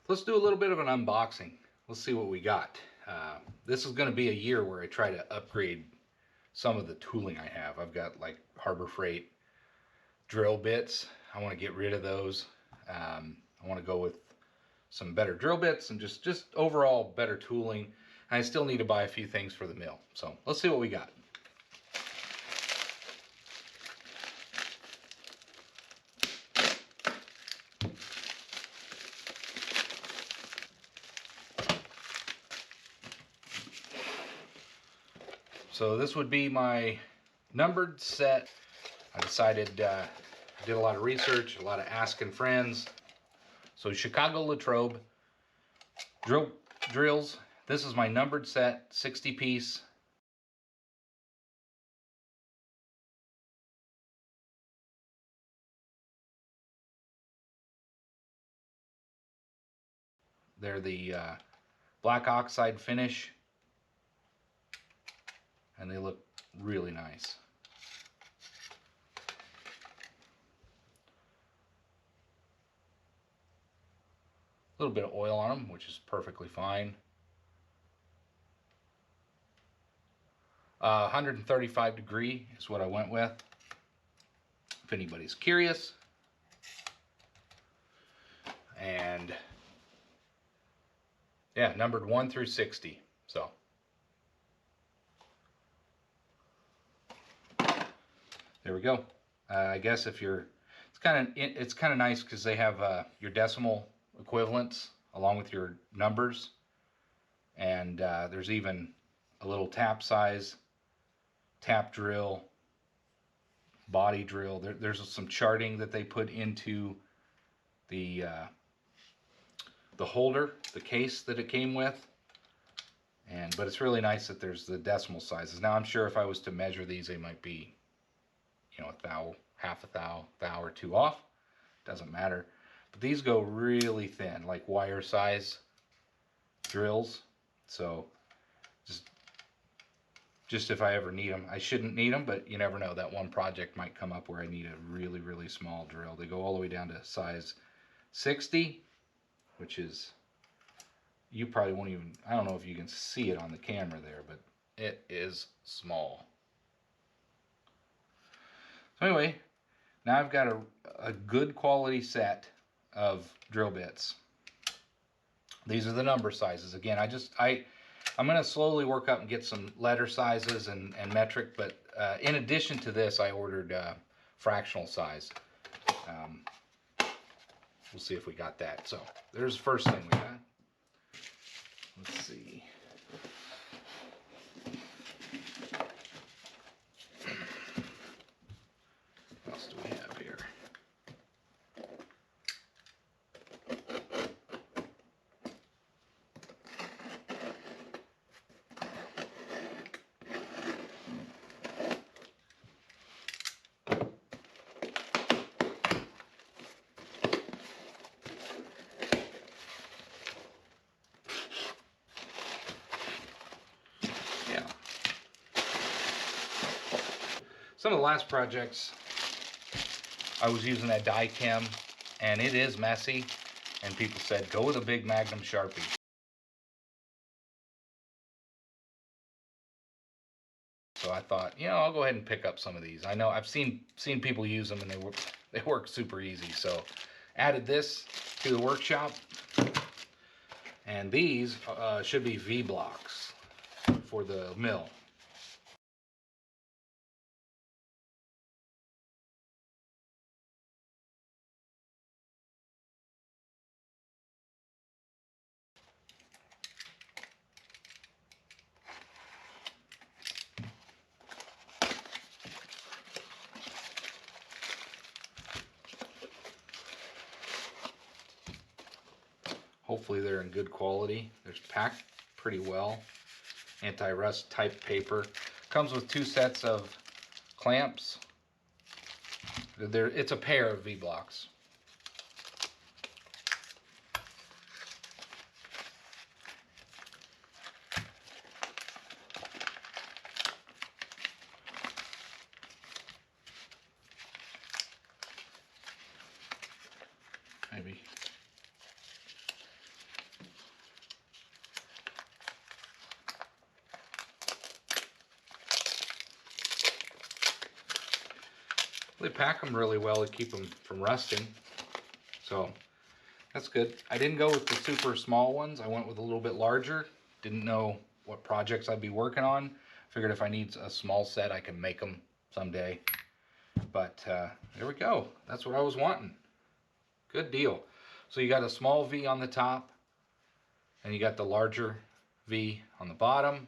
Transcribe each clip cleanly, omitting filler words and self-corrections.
Let's do a little bit of an unboxing. Let's see what we got. This is going to be a year where I try to upgrade some of the tooling I have. I've got like Harbor Freight drill bits. I want to get rid of those. I want to go with some better drill bits and just overall better tooling. I still need to buy a few things for the mill. So let's see what we got. So this would be my numbered set. I decided, did a lot of research, a lot of asking friends. So Chicago Latrobe drills. This is my numbered set, 60 piece. They're the black oxide finish, and they look really nice. A little bit of oil on them, which is perfectly fine. 135 degree is what I went with, if anybody's curious. And yeah, numbered 1 through 60. So there we go. I guess if you're, it's kind of nice because they have your decimal equivalents along with your numbers, and there's even a little tap size, tap drill, body drill. There's some charting that they put into the holder, the case that it came with. But it's really nice that there's the decimal sizes. Now I'm sure if I was to measure these, they might be, you know, a thou, half a thou or two off. Doesn't matter. But these go really thin, like wire size drills. So just if I ever need them. I shouldn't need them, but you never know. That one project might come up where I need a really, really small drill. They go all the way down to size 60, which is, you probably won't even, I don't know if you can see it on the camera there, but it is small. So anyway, now I've got a good quality set of drill bits. These are the number sizes. Again, I'm going to slowly work up and get some letter sizes and metric, but in addition to this, I ordered fractional size. We'll see if we got that. So there's the first thing we got. Let's see. What else do we have here? Some of the last projects, I was using that die chem, and it is messy, and people said, go with a big Magnum Sharpie. So I thought, you know, I'll go ahead and pick up some of these. I know I've seen people use them, and they work super easy. So added this to the workshop, and these should be V blocks for the mill. Hopefully they're in good quality. They're packed pretty well. Anti-rust type paper. Comes with 2 sets of clamps. It's a pair of V-blocks. Maybe they pack them really well to keep them from rusting. So that's good. I didn't go with the super small ones. I went with a little bit larger. Didn't know what projects I'd be working on. Figured if I need a small set, I can make them someday. But there we go. That's what I was wanting. Good deal. So you got a small V on the top, and you got the larger V on the bottom.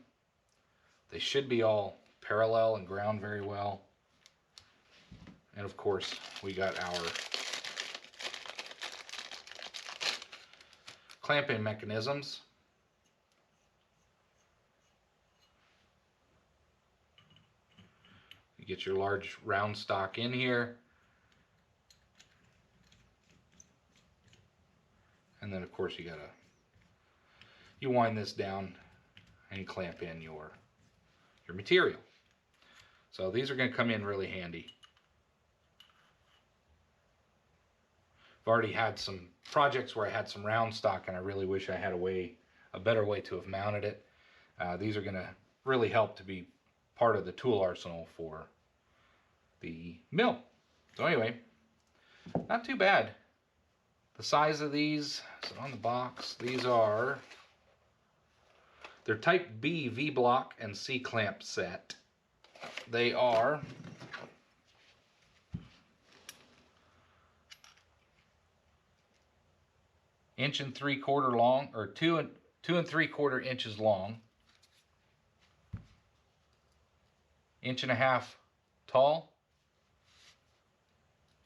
They should be all parallel and ground very well. And of course, we got our clamping mechanisms. You get your large round stock in here. And then of course you wind this down and clamp in your material. So these are going to come in really handy. I've already had some projects where I had some round stock and I really wish I had a better way to have mounted it. These are going to really help to be part of the tool arsenal for the mill. So anyway, not too bad. The size of these, so on the box, they're type B V-block and C-clamp set. They are 1 3/4 long, or 2 3/4 inches long, 1.5 inches tall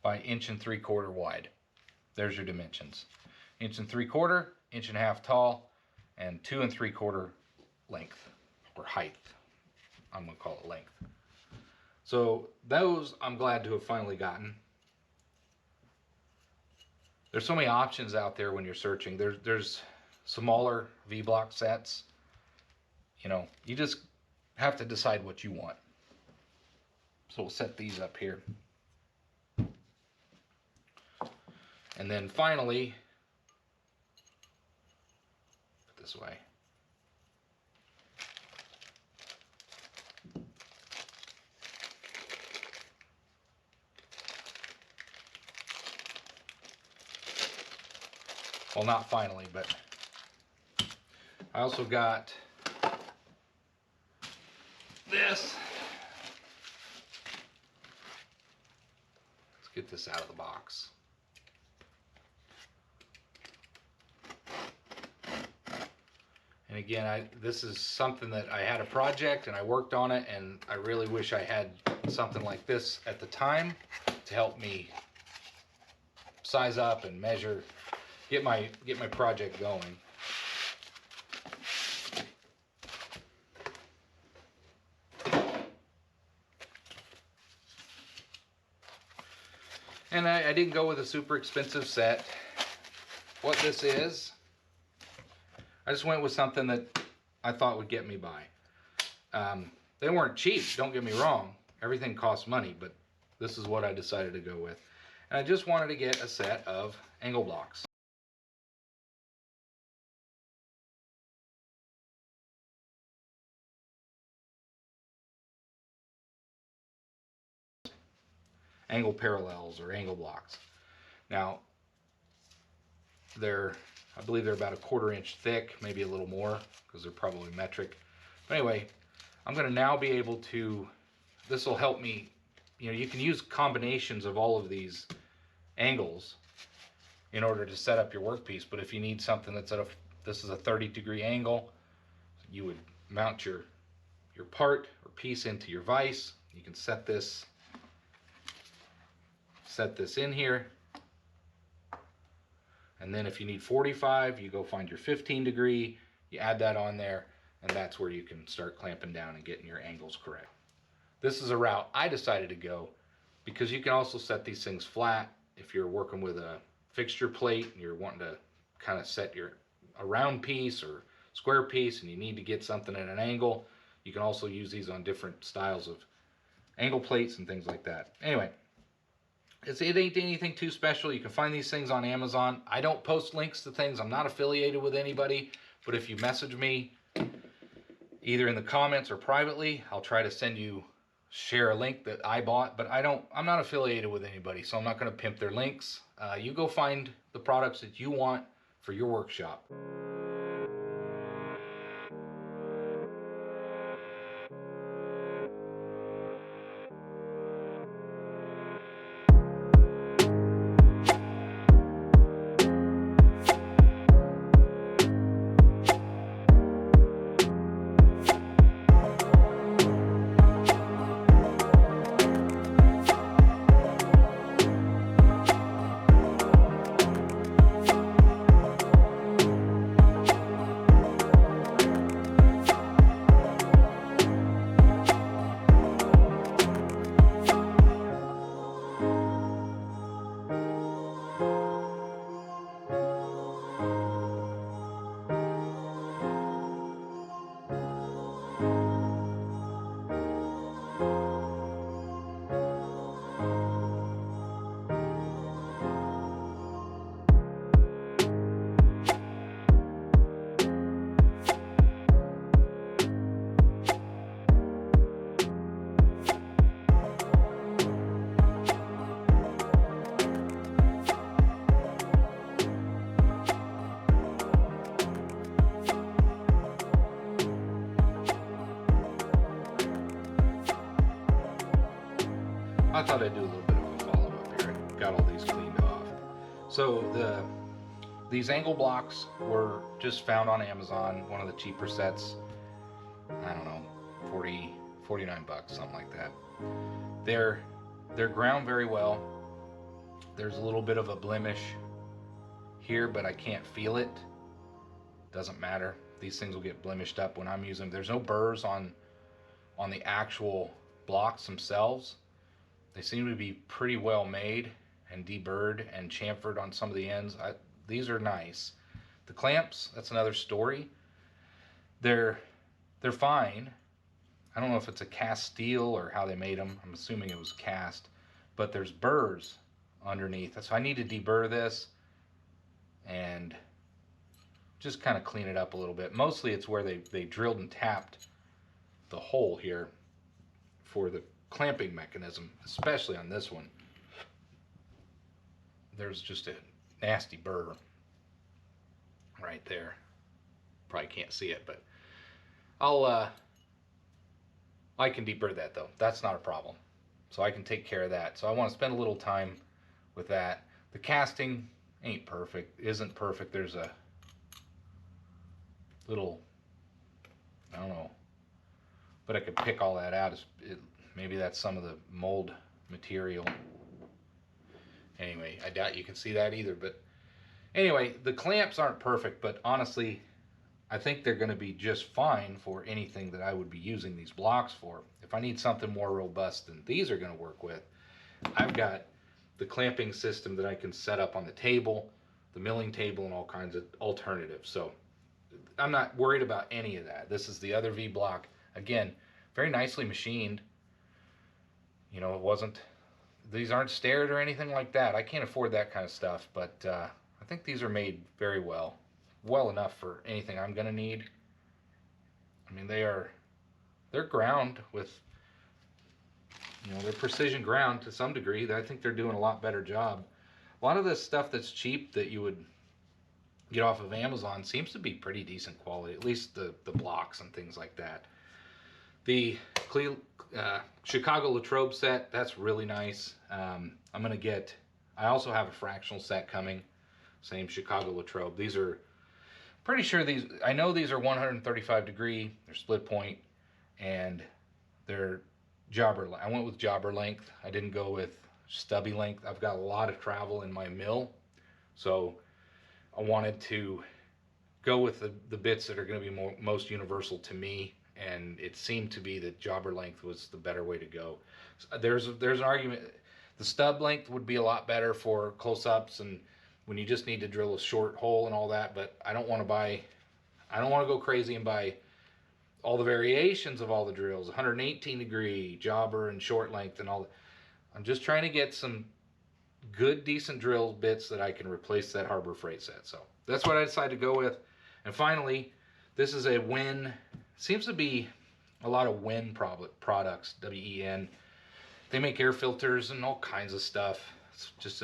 by 1 3/4 wide. There's your dimensions. 1 3/4, 1.5 inches tall, and 2 3/4 length, or height. I'm gonna call it length. So those I'm glad to have finally gotten. There's so many options out there when you're searching. There's smaller V-block sets. You know, you just have to decide what you want. So we'll set these up here. And then finally, put this away. Well, not finally, but I also got this. Let's get this out of the box. And again, this is something that I had a project and I worked on it, and I really wish I had something like this at the time to help me size up and measure, get my project going. And I didn't go with a super expensive set. What this is, I just went with something that I thought would get me by. They weren't cheap, don't get me wrong. Everything costs money, but this is what I decided to go with. And I just wanted to get a set of angle blocks. Angle parallels or angle blocks. Now, I believe they're about 1/4 inch thick, maybe a little more, because they're probably metric. But anyway, I'm going to now be able to, this will help me, you can use combinations of all of these angles in order to set up your workpiece. But if you need something that's this is a 30-degree angle, you would mount your part or piece into your vise. You can set this in here. And then if you need 45, you go find your 15-degree, you add that on there, and that's where you can start clamping down and getting your angles correct. This is a route I decided to go because you can also set these things flat. If you're working with a fixture plate and you're wanting to kind of set a round piece or square piece and you need to get something at an angle, you can also use these on different styles of angle plates and things like that. Anyway, it ain't anything too special. You can find these things on Amazon. I don't post links to things. I'm not affiliated with anybody, but if you message me either in the comments or privately, I'll try to send you share a link that I bought, but I'm not affiliated with anybody, so I'm not going to pimp their links. You go find the products that you want for your workshop. I thought I'd do a little bit of a follow-up here. I got all these cleaned off. So these angle blocks were just found on Amazon, one of the cheaper sets. I don't know, 49 bucks, something like that. They're ground very well. There's a little bit of a blemish here, but I can't feel it. Doesn't matter. These things will get blemished up when I'm using them. There's no burrs on the actual blocks themselves. They seem to be pretty well made and deburred and chamfered on some of the ends. These are nice. The clamps, that's another story. They're fine. I don't know if it's a cast steel or how they made them. I'm assuming it was cast, but there's burrs underneath. So I need to deburr this and just kind of clean it up a little bit. Mostly it's where they drilled and tapped the hole here for the clamping mechanism, especially on this one. There's just a nasty burr right there. Probably can't see it, but I can deburr that though. That's not a problem. So I can take care of that. So I want to spend a little time with that. The casting ain't perfect, isn't perfect. There's a little, I don't know, but I could pick all that out. Maybe that's some of the mold material. Anyway, I doubt you can see that either. But anyway, the clamps aren't perfect, but honestly, I think they're going to be just fine for anything that I would be using these blocks for. If I need something more robust than these are going to work with, I've got the clamping system that I can set up on the table, the milling table, and all kinds of alternatives. So I'm not worried about any of that. This is the other V block. Again, very nicely machined. You know, these aren't stared or anything like that. I can't afford that kind of stuff, but I think these are made very well enough for anything I'm going to need. I mean, they're ground with, you know, they're precision ground to some degree. I think they're doing a lot better job. A lot of this stuff that's cheap that you would get off of Amazon seems to be pretty decent quality, at least the blocks and things like that. The Chicago Latrobe set, that's really nice. I'm going to get, I also have a fractional set coming, same Chicago Latrobe. These are, pretty sure these, I know these are 135 degree, they're split point, and they're jobber, I went with jobber length. I didn't go with stubby length. I've got a lot of travel in my mill, so I wanted to go with the bits that are going to be most universal to me, and it seemed to be that jobber length was the better way to go. So there's an argument. The stub length would be a lot better for close-ups and when you just need to drill a short hole and all that, but I don't want to go crazy and buy all the variations of all the drills, 118 degree, jobber, and short length and all that. I'm just trying to get some good, decent drill bits that I can replace that Harbor Freight set. So that's what I decided to go with. And finally, this is a Win. Seems to be, a lot of Wen products, W-E-N. They make air filters and all kinds of stuff. It's just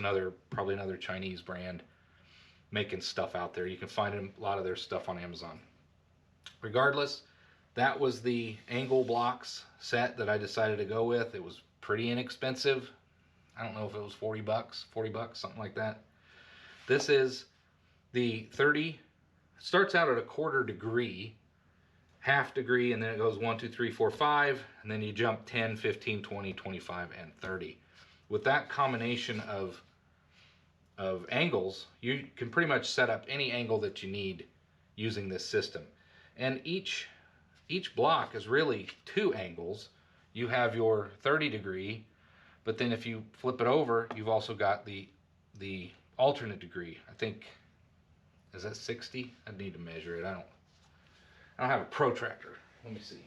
probably another Chinese brand making stuff out there. You can find a lot of their stuff on Amazon. Regardless, that was the angle blocks set that I decided to go with. It was pretty inexpensive. I don't know if it was 40 bucks, something like that. This is the 30, starts out at a 1/4 degree, half degree, and then it goes 1, 2, 3, 4, 5, and then you jump 10, 15, 20, 25, and 30. With that combination of angles, you can pretty much set up any angle that you need using this system. And each block is really 2 angles. You have your 30 degree, but then if you flip it over, you've also got the alternate degree. I think, is that 60? I need to measure it. I don't have a protractor. Let me see.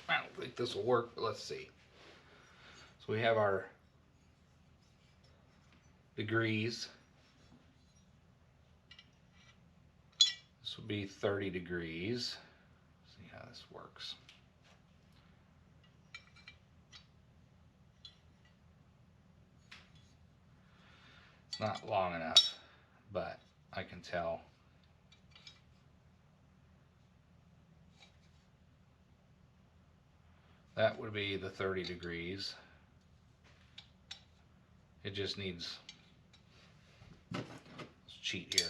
I don't think this will work, but let's see. So we have our degrees. This would be 30 degrees. See how this works. It's not long enough, but I can tell. That would be the 30 degrees. It just needs, let's cheat here.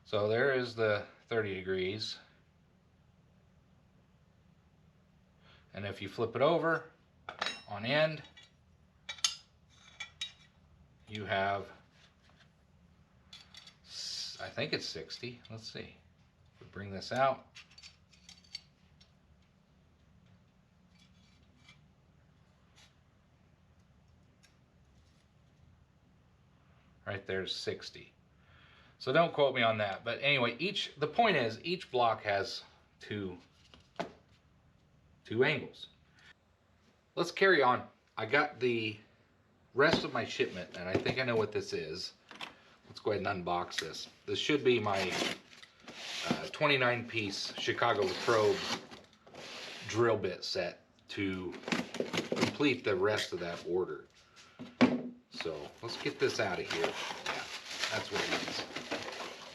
So there is the 30 degrees. And if you flip it over on end, you have, I think it's 60. Let's see. If we bring this out. Right there's 60. So don't quote me on that. But anyway, the point is each block has two angles. Let's carry on. I got the rest of my shipment, and I think I know what this is. Let's go ahead and unbox this. This should be my 29-piece Chicago Latrobe drill bit set to complete the rest of that order. So let's get this out of here. Yeah, that's what it is.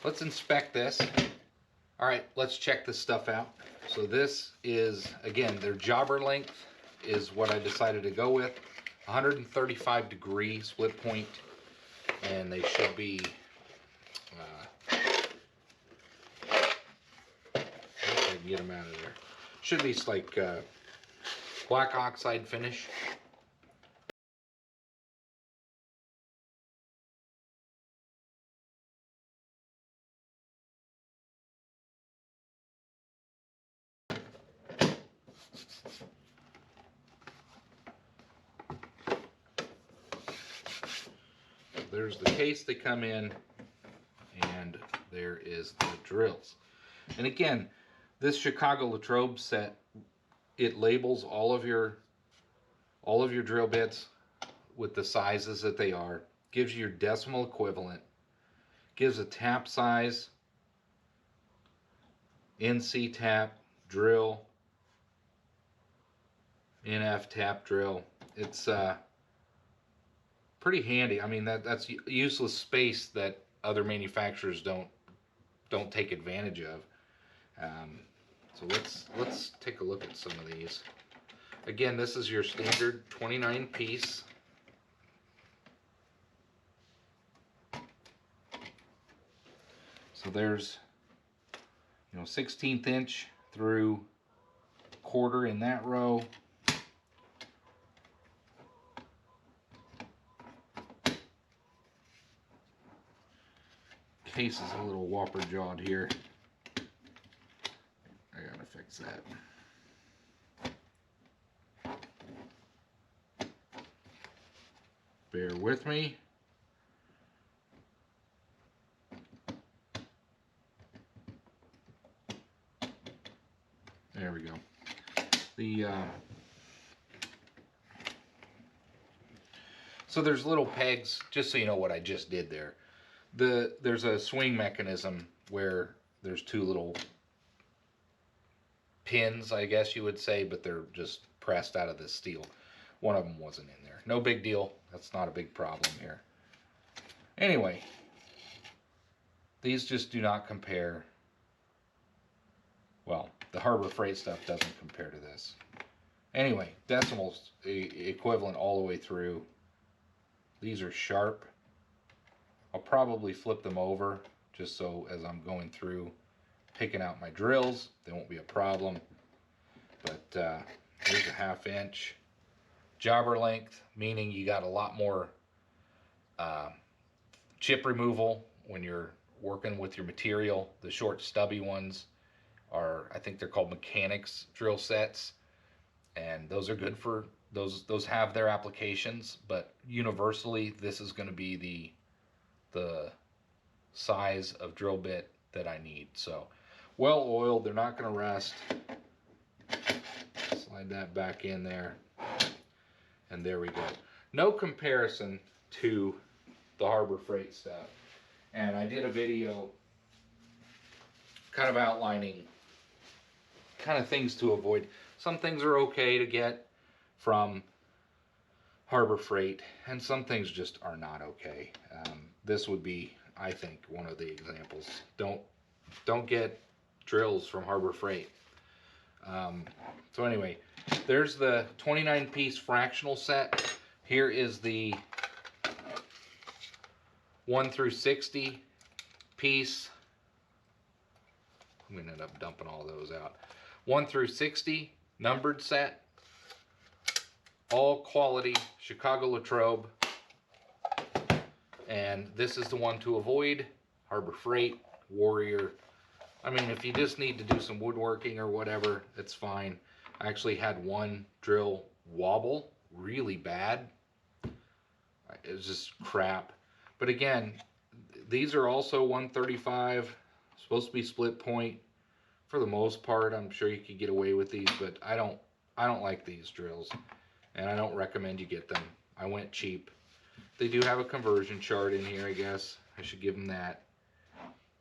Let's inspect this. All right, let's check this stuff out. So this is, again, their jobber length is what I decided to go with. 135 degree split point, and they should be I can get them out of there. Should be like black oxide finish. There's the case they come in, and there is the drills. And again, this Chicago Latrobe set, it labels all of your drill bits with the sizes that they are, gives you your decimal equivalent, gives a tap size, NC tap drill, NF tap drill. It's pretty handy. I mean, that's useless space that other manufacturers don't take advantage of. So let's take a look at some of these. Again, this is your standard 29 piece. So there's 16th inch through 1/4 in that row. Case is a little whopper jawed here. I gotta fix that. Bear with me. There we go. So there's little pegs, just so you know what I just did there. There's a swing mechanism where there's 2 little pins, I guess you would say, but they're just pressed out of this steel. One of them wasn't in there. No big deal. That's not a big problem here. Anyway, these just do not compare. Well, the Harbor Freight stuff doesn't compare to this. Anyway, decimals equivalent all the way through. These are sharp. I'll probably flip them over just so as I'm going through picking out my drills, they won't be a problem. But here's a 1/2 inch. Jobber length, meaning you got a lot more chip removal when you're working with your material. The short stubby ones are, I think they're called mechanics drill sets, and those are good for those have their applications, but universally this is going to be the size of drill bit that I need. So well oiled, they're not going to rust. Slide that back in there, and there we go. No comparison to the Harbor Freight stuff. And I did a video kind of outlining kind of things to avoid. Some things are okay to get from Harbor Freight, and some things just are not okay. This would be, I think, one of the examples. Don't get drills from Harbor Freight. So anyway, there's the 29-piece fractional set. Here is the 1 through 60 piece. I'm going to end up dumping all those out. 1 through 60 numbered set. All quality Chicago Latrobe. And this is the one to avoid. Harbor Freight, Warrior. I mean, if you just need to do some woodworking or whatever, it's fine. I actually had one drill wobble really bad. It was just crap. But again, these are also 135, supposed to be split point. For the most part, I'm sure you could get away with these, but I don't like these drills, and I don't recommend you get them. I went cheap. They do have a conversion chart in here, I guess. I should give them that.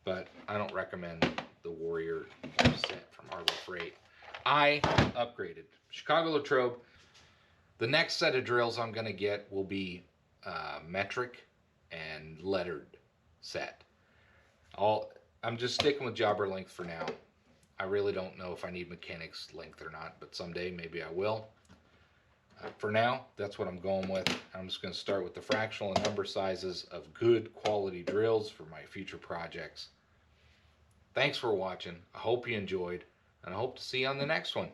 But I don't recommend the Warrior set from Harbor Freight. I upgraded. Chicago Latrobe. The next set of drills I'm going to get will be metric and lettered set. I'm just sticking with jobber length for now. I really don't know if I need mechanics length or not, but someday maybe I will. For now, that's what I'm going with. I'm just going to start with the fractional and number sizes of good quality drills for my future projects. Thanks for watching. I hope you enjoyed, and I hope to see you on the next one.